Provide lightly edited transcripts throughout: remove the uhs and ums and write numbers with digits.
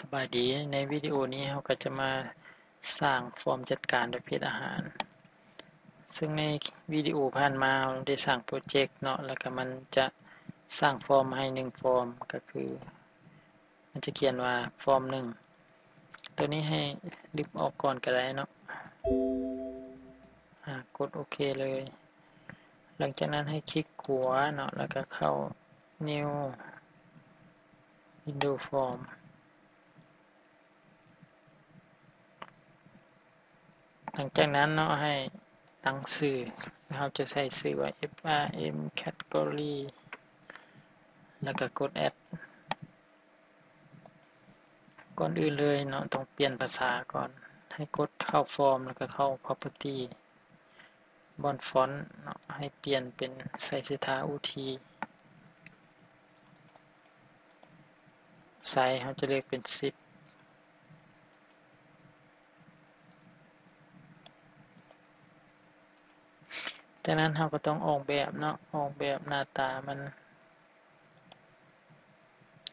สบายดีในวิดีโอนี้เราก็จะมาสร้างฟอร์มจัดการประเภทอาหารซึ่งในวิดีโอผ่านมาเราได้สร้างโปรเจกต์เนาะแล้วก็มันจะสร้างฟอร์มให้1ฟอร์มก็คือมันจะเขียนว่าฟอร์ม1ตัวนี้ให้ลิฟต์ออกก่อนก็ได้เนาะกดโอเคเลยหลังจากนั้นให้คลิกขวาเนาะแล้วก็เข้า New Window Formหลังจากนั้นเนาะให้ตั้งชื่อเราจะใส่ชื่อว่า FRM Category แล้วก็กด Add ก่อนอื่นเลยเนาะต้องเปลี่ยนภาษาก่อนให้กดเข้าฟอร์มแล้วก็เข้า Property บนฟอนต์เนาะให้เปลี่ยนเป็นไซส์ทาอุทีไซส์เราจะเลือกเป็น10จากนั้นเราก็ต้องออกแบบเนาะออกแบบหน้าตามัน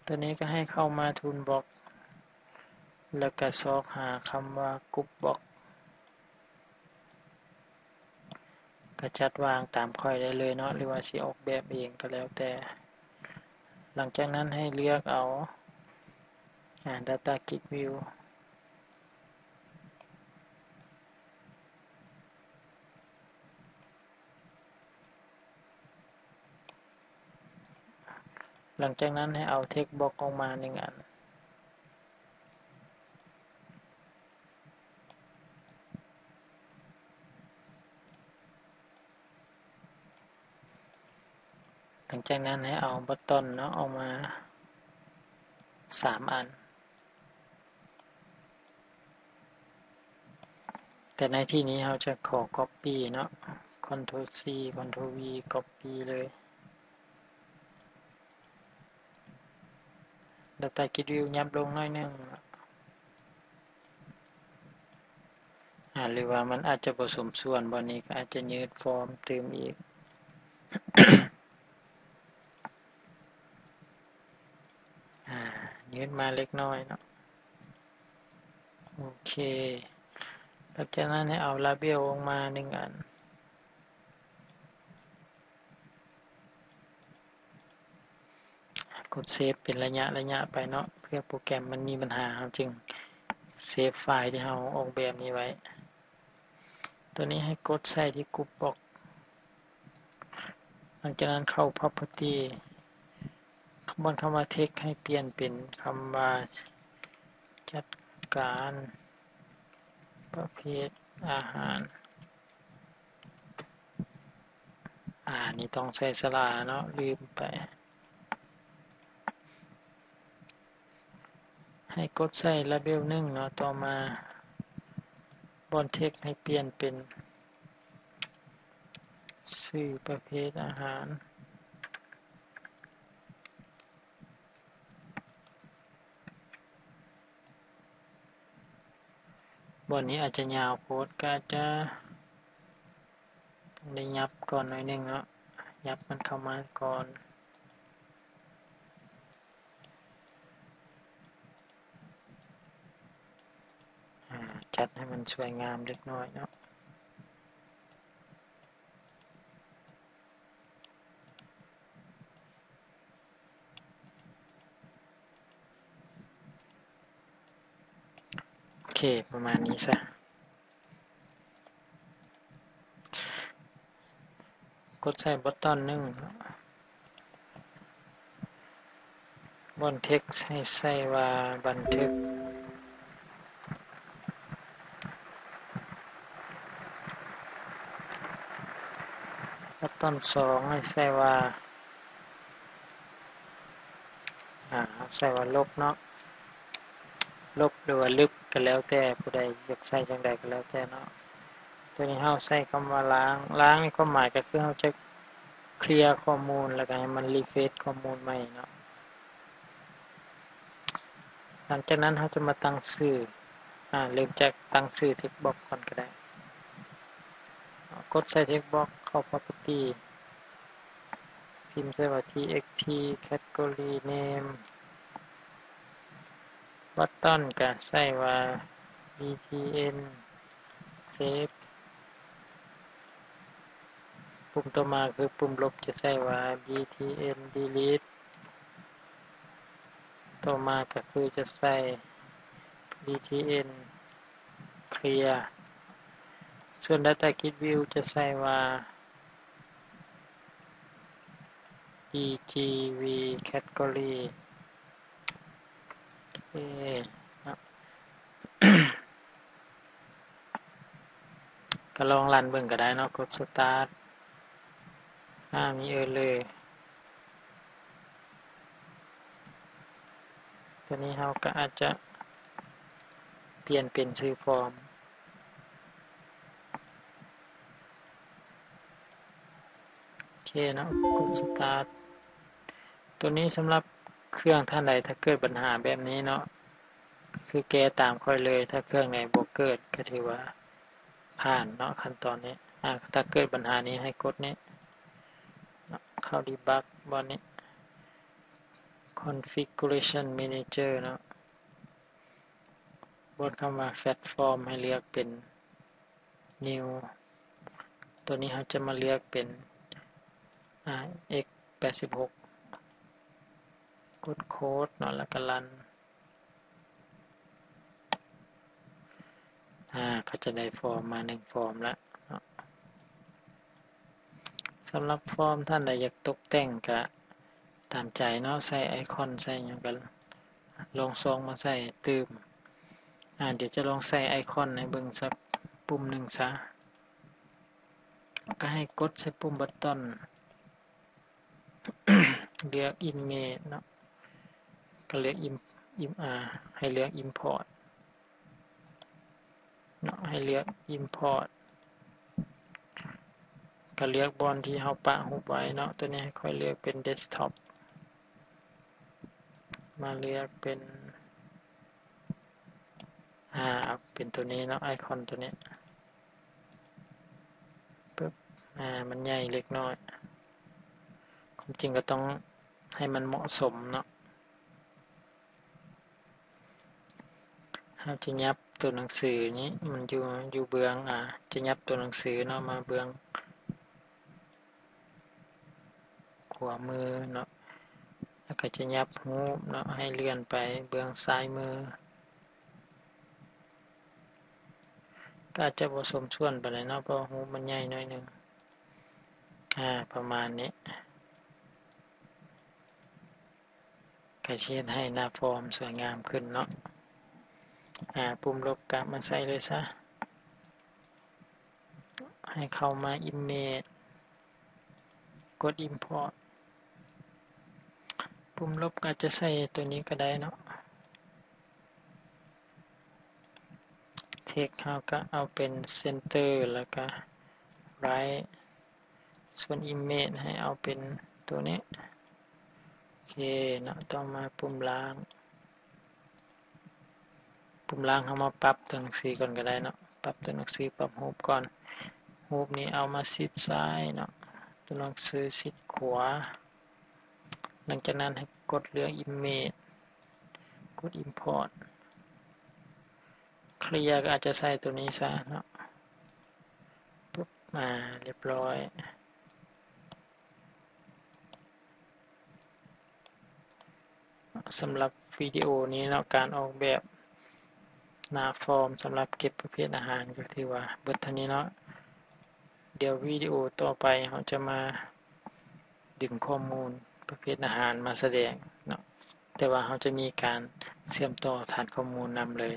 ตัวนี้ก็ให้เข้ามาทูลบล็อกแล้วก็ซอกหาคำว่ากรุ๊ปบล็อกก็จัดวางตามค่อยได้เลยเนาะหรือว่าสิออกแบบเองก็แล้วแต่หลังจากนั้นให้เลือกเอาData Grid View หลังจากนั้นให้เอา Text Box ออกมา1อันหลังจากนั้นให้เอาบัตตอนเนาะออกมา3อันแต่ในที่นี้เราจะขอ Copy เนาะ Ctrl C Ctrl V Copy เลย Data Grid View ยับลงหน่อยนึงหรือว่ามันอาจจะผสมส่วนบนนี้ก็อาจจะยืดฟอร์มเติมอีก ยืดมาเล็กน้อยเนาะโอเคหลังจากนั้นให้เอา Label ออกมา1อันกดเซฟเป็นระยะไปเนาะเพื่อโปรแกรมมันมีปัญหาจึงเซฟไฟล์ที่เราออกแบบนี้ไว้ตัวนี้ให้กดใส่ที่กรุ๊ปบล็อกหลังจากนั้นเข้า Property บนคำว่า Text ให้เปลี่ยนเป็นคำว่าจัดการประเภทอาหารนี่ต้องใส่สระเนาะลืมไปให้กดใส่ Label 1เนาะต่อมาบน Text ให้เปลี่ยนเป็นชื่อประเภทอาหารบนนี้อาจจะยาวโพสก็จะได้ยับก่อนหน่อยนึงเนาะยับมันเข้ามาก่อนจัดให้มันสวยงามเล็กน้อยเนาะโอเคประมาณนี้ซะกดใส่บัตตอนนึงบน Text ให้ใส่ว่าบันทึกบัตตอน2ให้ใส่ว่าใส่ว่าลบเนาะลบหรือว่าลึกก็แล้วแต่ผู้ใดอยากใส่จังใดก็แล้วแต่เนาะตัวนี้เราใส่คำว่าล้างในความหมายก็คือเราจะเคลียร์ข้อมูลแล้วก็ให้มันรีเฟรชข้อมูลใหม่เนาะหลังจากนั้นเราจะมาตั้งชื่อเริ่มจากตั้งชื่อ text box ก่อนก็ได้กดใส่ text box เข้า property พิมพ์ใส่ว่า txt category name บัตตอนก็ใส่ว่า btn save ปุ่มต่อมาคือปุ่มลบจะใส่ว่า btn delete ต่อมาก็คือจะใส่ btn clear ส่วน data grid view จะใส่ว่า egv category โอเคก็ลองรันเบิ่งก็ได้เนาะกด start มีเลยตัวนี้เราก็อาจจะเปลี่ยนเป็นชื่อฟอร์มโอเคเนาะกด start ตัวนี้สำหรับเครื่องท่านใดถ้าเกิดปัญหาแบบนี้เนาะคือแก้ตามค่อยเลยถ้าเครื่องไหนบ่เกิดก็ถือว่าผ่านเนาะขั้นตอนนี้ถ้าเกิดปัญหานี้ให้กดนี้เข้า debug บนนี้ configuration manager เนาะบนคำว่า platform ให้เลือกเป็น new ตัวนี้เราจะมาเลือกเป็น x86 กดโค้ดเนาะแล้วก็รันก็จะได้ฟอร์มมา1ฟอร์มแล้วสำหรับฟอร์มท่านใดอยากตกแต่งก็ตามใจเนาะใส่ไอคอนใส่อย่างกันลองซองมาใส่ตืมเดี๋ยวจะลองใส่ไอคอนในเบิ่งสักปุ่มหนึ่งซะก็ให้กดใส่ปุ่มบัตตอนเลือก image เนาะก็เลือกให้เลือก import เนาะให้เลือก import ก็เลือกบอนที่เราปะรูปไว้เนาะตัวนี้ค่อยเลือกเป็น desktop มาเลือกเป็นเป็นตัวนี้เนาะไอคอนตัวนี้ปึ๊บมันใหญ่เล็กน้อยความจริงก็ต้องให้มันเหมาะสมเนาะเราจะยับตัวหนังสือนี้มันอยู่เบื้องจะยับตัวหนังสือเนาะมาเบื้องขวามือเนาะแล้วก็จะยับหูเนาะให้เลื่อนไปเบื้องซ้ายมือก็อาจจะผสมส่วนไปเลยเนาะเพราะหูมันใหญ่หน่อยนึงประมาณนี้ก็เช็ดให้หน้าฟอร์มสวยงามขึ้นเนาะปุ่มลบกลับมาใส่เลยซะให้เข้ามา image กด import ปุ่มลบก็จะใส่ตัวนี้ก็ได้เนาะ text เราก็เอาเป็น center แล้วก็ right ส่วน image ให้เอาเป็นตัวนี้โอเคเนาะต่อมาปุ่มล่างเรามาปรับตัวหนังสือก่อนก็ได้เนาะปรับตัวหนังสือปรับรูปก่อนรูปนี้เอามาชิดซ้ายเนาะตัวหนังสือชิดขวาหลังจากนั้นให้กดเลือก image กด import เคลียร์ก็อาจจะใส่ตัวนี้ซะเนาะปุ๊บเรียบร้อยสำหรับวิดีโอนี้เนาะการออกแบบหน้าฟอร์มสำหรับเก็บประเภทอาหารก็ถือว่าเบิดเท่านี้เนาะเดี๋ยววิดีโอต่อไปเราจะมาดึงข้อมูลประเภทอาหารมาแสดงเนาะแต่ว่าเราจะมีการเชื่อมต่อฐานข้อมูลนำเลย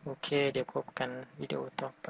โอเคเดี๋ยวพบกันวิดีโอต่อไป